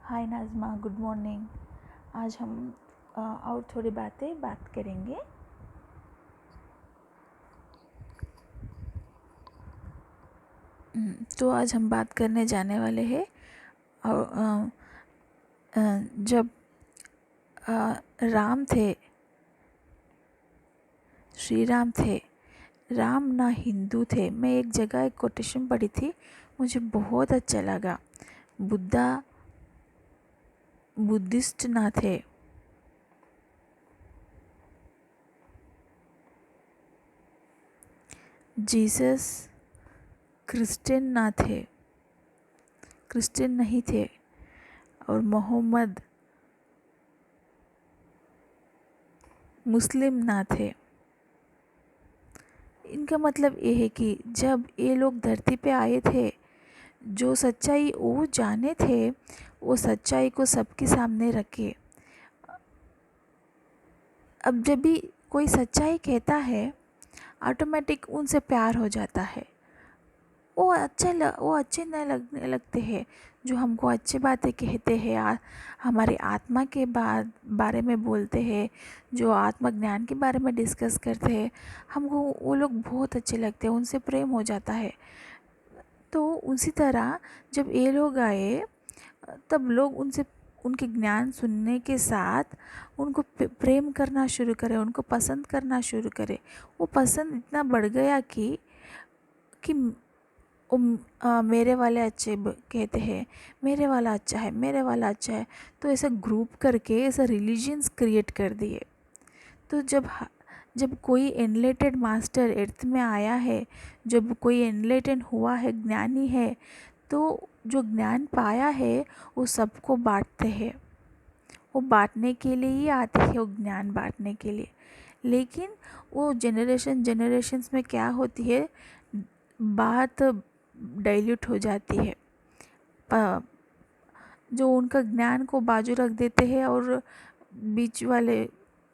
हाय नाज़मा, good morning. आज हम और थोड़ी बात करेंगे। तो आज हम बात करने जाने वाले हैं और जब राम थे, श्री राम थे। राम ना हिंदू थे। मैं एक जगह एक कोटेशन पढ़ी थी, मुझे बहुत अच्छा लगा। बुद्धा बुद्धिस्ट ना थे। जीसस क्रिश्चियन ना थे, क्रिश्चियन नहीं थे। और मोहम्मद मुस्लिम ना थे। इनका मतलब ये है कि जब ये लोग धरती पे आए थे, जो सच्चाई वो जाने थे, वो सच्चाई को सबके सामने रखे। अब जब भी कोई सच्चाई कहता है, ऑटोमेटिक उनसे प्यार हो जाता है। वो अच्छे नहीं लगने लगते हैं। जो हमको अच्छी बातें कहते हैं, हमारी आत्मा के बारे में बोलते हैं, जो आत्मज्ञान के बारे में डिस्कस करते हैं, हमको वो लोग बहुत अच्छे लगते हैं, उनसे प्रेम हो जाता है। तो उसी तरह जब ये लोग आए, तब लोग उनसे उनके ज्ञान सुनने के साथ उनको प्रेम करना शुरू करे, उनको पसंद करना शुरू करे। वो पसंद इतना बढ़ गया कि मेरे वाले अच्छे कहते हैं, मेरे वाला अच्छा है, मेरे वाला अच्छा है। तो ऐसा ग्रुप करके ऐसा रिलीजन्स क्रिएट कर दिए। तो जब कोई एनलाइटेड मास्टर अर्थ में आया है, जब कोई एनलाइटेड हुआ है, ज्ञानी है, तो जो ज्ञान पाया है वो सबको बांटते हैं। वो बांटने के लिए ही आते हैं, वो ज्ञान बांटने के लिए। लेकिन वो जनरेशन्स में क्या होती है, बात डाइल्यूट हो जाती है। जो उनका ज्ञान को बाजू रख देते हैं और बीच वाले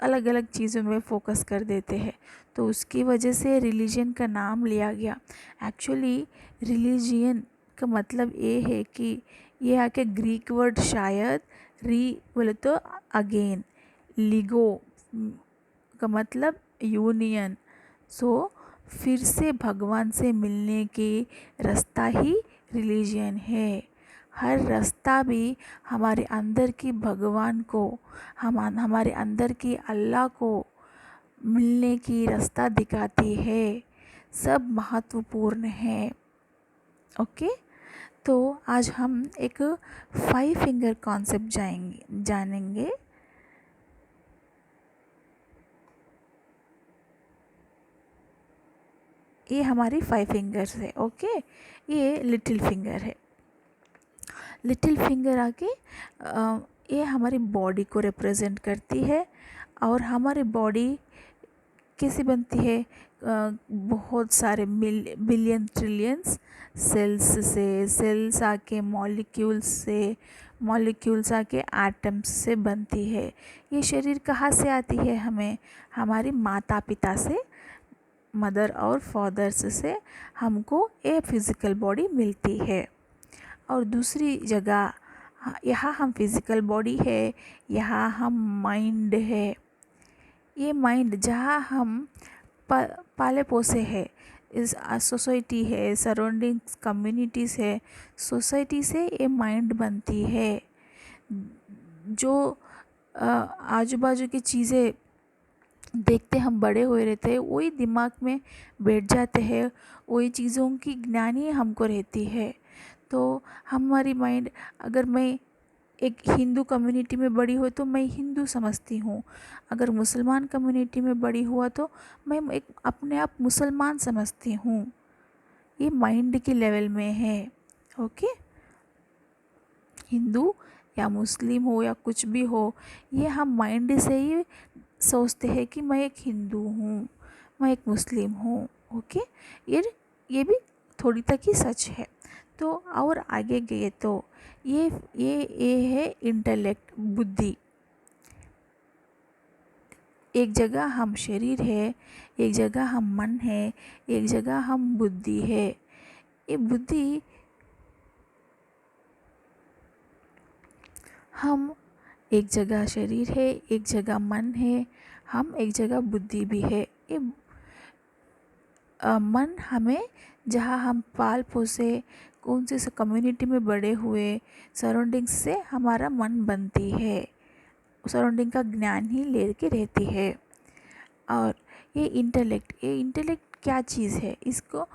अलग अलग चीज़ों में फोकस कर देते हैं। तो उसकी वजह से रिलीजन का नाम लिया गया। एक्चुअली रिलीजियन का मतलब ये है कि ये आके ग्रीक वर्ड शायद री बोले तो अगेन, लिगो का मतलब यूनियन। सो फिर से भगवान से मिलने की रास्ता ही रिलीजन है। हर रास्ता भी हमारे अंदर की भगवान को, हमारे अंदर की अल्लाह को मिलने की रास्ता दिखाती है। सब महत्वपूर्ण है। ओके, तो आज हम एक 5 फिंगर कॉन्सेप्ट जानेंगे। ये हमारी 5 फिंगर्स है। ओके, ये लिटिल फिंगर है। लिटिल फिंगर आके ये हमारी बॉडी को रिप्रेजेंट करती है। और हमारी बॉडी कैसे बनती है? बहुत सारे बिलियन ट्रिलियंस सेल्स से, सेल्स आके मॉलिक्यूल्स से, मॉलिक्यूल्स आके एटम्स से बनती है। ये शरीर कहाँ से आती है? हमें हमारी माता पिता से, मदर और फादर्स से हमको ये फिज़िकल बॉडी मिलती है। और दूसरी जगह, यहाँ हम फिज़िकल बॉडी है, यहाँ हम माइंड है। ये माइंड जहाँ हम पाले पोसे हैं, इस सोसाइटी है, सराउंडिंग्स कम्युनिटीज़ है, सोसाइटी से ये माइंड बनती है। जो आजू बाजू की चीज़ें देखते हम बड़े हुए रहते हैं, वही दिमाग में बैठ जाते हैं, वही चीज़ों की ज्ञानी हमको रहती है। तो हमारी माइंड, अगर मैं एक हिंदू कम्युनिटी में बड़ी हुई तो मैं हिंदू समझती हूँ, अगर मुसलमान कम्युनिटी में बड़ी हुआ तो मैं एक अपने आप मुसलमान समझती हूँ। ये माइंड के लेवल में है। ओके, हिंदू या मुस्लिम हो या कुछ भी हो, ये हम माइंड से ही सोचते हैं कि मैं एक हिंदू हूँ, मैं एक मुस्लिम हूँ। ओके, ये भी थोड़ी तक ही सच है। तो और आगे गए तो ये है इंटेलेक्ट, बुद्धि। एक जगह हम शरीर है, एक जगह हम मन है, एक जगह हम बुद्धि है। ये बुद्धि हम एक जगह शरीर है, एक जगह मन है, हम एक जगह बुद्धि भी है। ये मन हमें, जहाँ हम पाल पोसे, कौन सी कम्युनिटी में बड़े हुए, सराउंडिंग्स से हमारा मन बनती है, सराउंडिंग का ज्ञान ही लेके रहती है। और ये इंटेलेक्ट क्या चीज़ है? इसको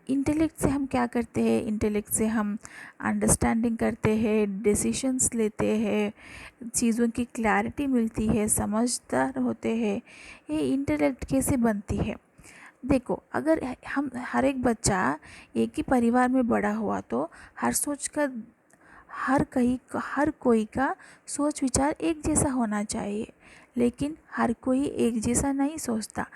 इंटेलेक्ट से हम क्या करते हैं? इंटेलेक्ट से हम अंडरस्टैंडिंग करते हैं, डिसीशंस लेते हैं, चीज़ों की क्लैरिटी मिलती है, समझदार होते हैं। ये इंटेलेक्ट कैसे बनती है? देखो, अगर हम हर एक बच्चा एक ही परिवार में बड़ा हुआ तो हर कोई का सोच विचार एक जैसा होना चाहिए, लेकिन हर कोई एक जैसा नहीं सोचता,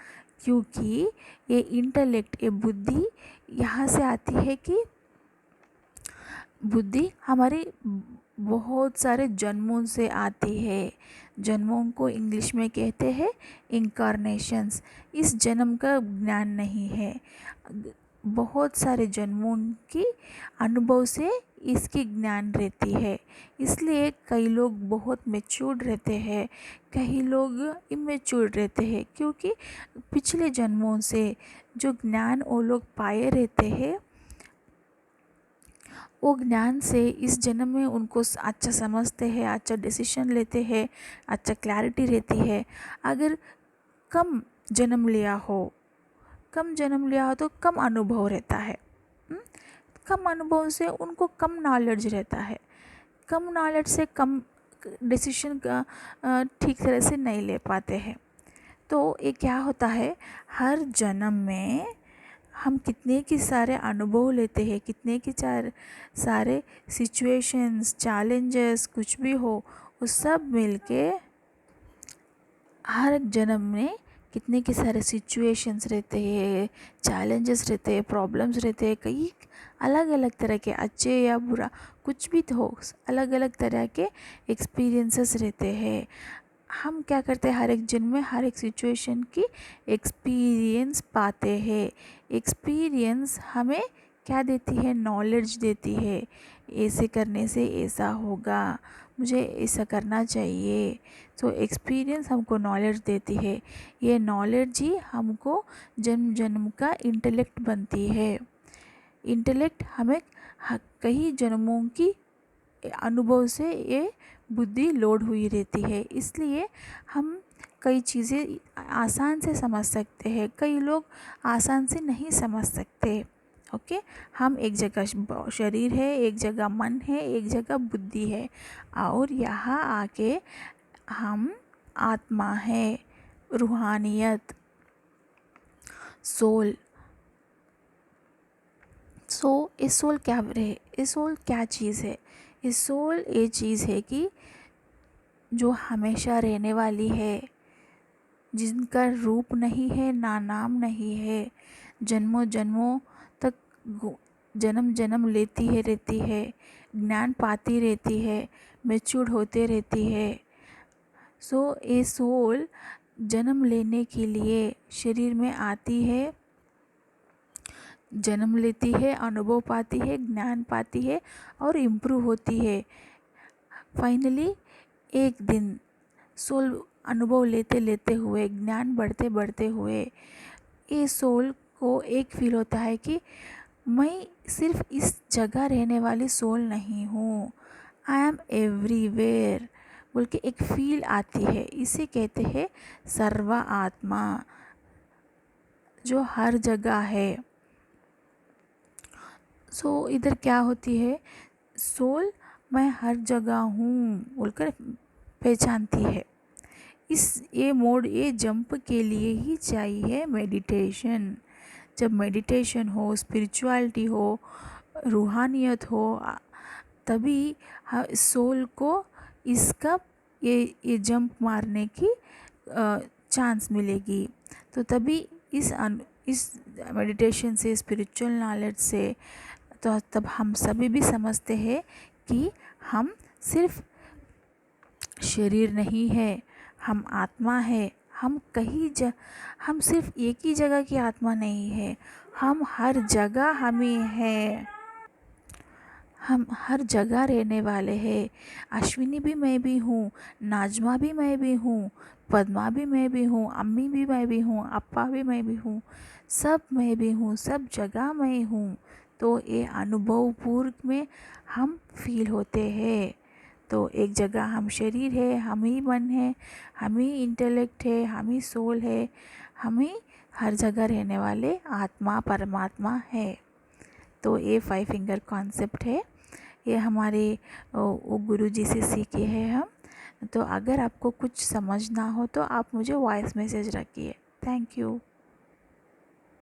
क्योंकि ये इंटेलेक्ट, ये बुद्धि यहाँ से आती है कि बुद्धि हमारी बहुत सारे जन्मों से आती है। जन्मों को इंग्लिश में कहते हैं इनकारनेशंस। इस जन्म का ज्ञान नहीं है, बहुत सारे जन्मों की अनुभव से इसकी ज्ञान रहती है। इसलिए कई लोग बहुत मैच्योर्ड रहते हैं, कई लोग इमेच्योर्ड रहते हैं, क्योंकि पिछले जन्मों से जो ज्ञान वो लोग पाए रहते हैं, वो ज्ञान से इस जन्म में उनको अच्छा समझते हैं, अच्छा डिसीजन लेते हैं, अच्छा क्लैरिटी रहती है। अगर कम जन्म लिया हो तो कम अनुभव रहता है। कम अनुभव से उनको कम नॉलेज रहता है, कम नॉलेज से कम डिसीजन ठीक तरह से नहीं ले पाते हैं। तो ये क्या होता है, हर जन्म में हम कितने के सारे अनुभव लेते हैं, कितने के सारे सिचुएशंस, चैलेंजेस, कुछ भी हो, वो सब मिलके हर एक जन्म में कितने के सारे सिचुएशंस रहते हैं, चैलेंजेस रहते हैं, प्रॉब्लम्स रहते हैं, कई अलग अलग तरह के, अच्छे या बुरा कुछ भी हो, अलग अलग तरह के एक्सपीरियंसेस रहते हैं। हम क्या करते हैं, हर एक जन्म में हर एक सिचुएशन की एक्सपीरियंस पाते हैं। एक्सपीरियंस हमें क्या देती है? नॉलेज देती है। ऐसे करने से ऐसा होगा, मुझे ऐसा करना चाहिए। तो एक्सपीरियंस हमको नॉलेज देती है। ये नॉलेज ही हमको जन्म जन्म का इंटेलेक्ट बनती है। इंटेलेक्ट हमें कई जन्मों की अनुभव से ये बुद्धि लोड हुई रहती है, इसलिए हम कई चीज़ें आसान से समझ सकते हैं, कई लोग आसान से नहीं समझ सकते। ओके, हम एक जगह शरीर है, एक जगह मन है, एक जगह बुद्धि है, और यहाँ आके हम आत्मा है, रूहानियत, सोल। ये सोल क्या रहे? ये सोल क्या चीज़ है? ये सोल ये चीज़ है कि जो हमेशा रहने वाली है, जिनका रूप नहीं है, ना नाम नहीं है, जन्मों जन्मों तक जन्म जन्म लेती है, रहती है, ज्ञान पाती रहती है, मैच्योर होते रहती है। ये सोल जन्म लेने के लिए शरीर में आती है, जन्म लेती है, अनुभव पाती है, ज्ञान पाती है और इम्प्रूव होती है। फाइनली एक दिन सोल अनुभव लेते लेते हुए, ज्ञान बढ़ते बढ़ते हुए, ये सोल को एक फील होता है कि मैं सिर्फ इस जगह रहने वाली सोल नहीं हूँ, आई एम एवरीवेयर बोल के एक फील आती है। इसे कहते हैं सर्व आत्मा, जो हर जगह है। इधर क्या होती है, सोल मैं हर जगह हूँ बोलकर पहचानती है। ये मोड, ये जंप के लिए ही चाहिए मेडिटेशन। जब मेडिटेशन हो, स्पिरिचुअलिटी हो, रूहानियत हो, तभी सोल को इसका ये जंप मारने की चांस मिलेगी। तो तभी इस मेडिटेशन से, स्पिरिचुअल नॉलेज से, तो तब हम सभी भी समझते हैं कि हम सिर्फ शरीर नहीं है, हम आत्मा है। हम सिर्फ एक ही जगह की आत्मा नहीं है, हम हर जगह हम ही है। हम हर जगह रहने वाले हैं। अश्विनी भी मैं भी हूँ, नाजमा भी मैं भी हूँ, पद्मा भी मैं भी हूँ, अम्मी भी मैं भी हूँ, अप्पा भी मैं भी हूँ, सब मैं भी हूँ, सब जगह मैं हूँ। तो ये अनुभवपूर्व में हम फील होते हैं। तो एक जगह हम शरीर है, हम ही मन है, हम ही इंटेलेक्ट है, हम ही सोल है, हम ही हर जगह रहने वाले आत्मा परमात्मा है। तो ये 5 फिंगर कॉन्सेप्ट है, ये हमारे वो गुरु जी से सीखे हैं हम। तो अगर आपको कुछ समझना हो तो आप मुझे वॉइस मैसेज रखिए। Thank you.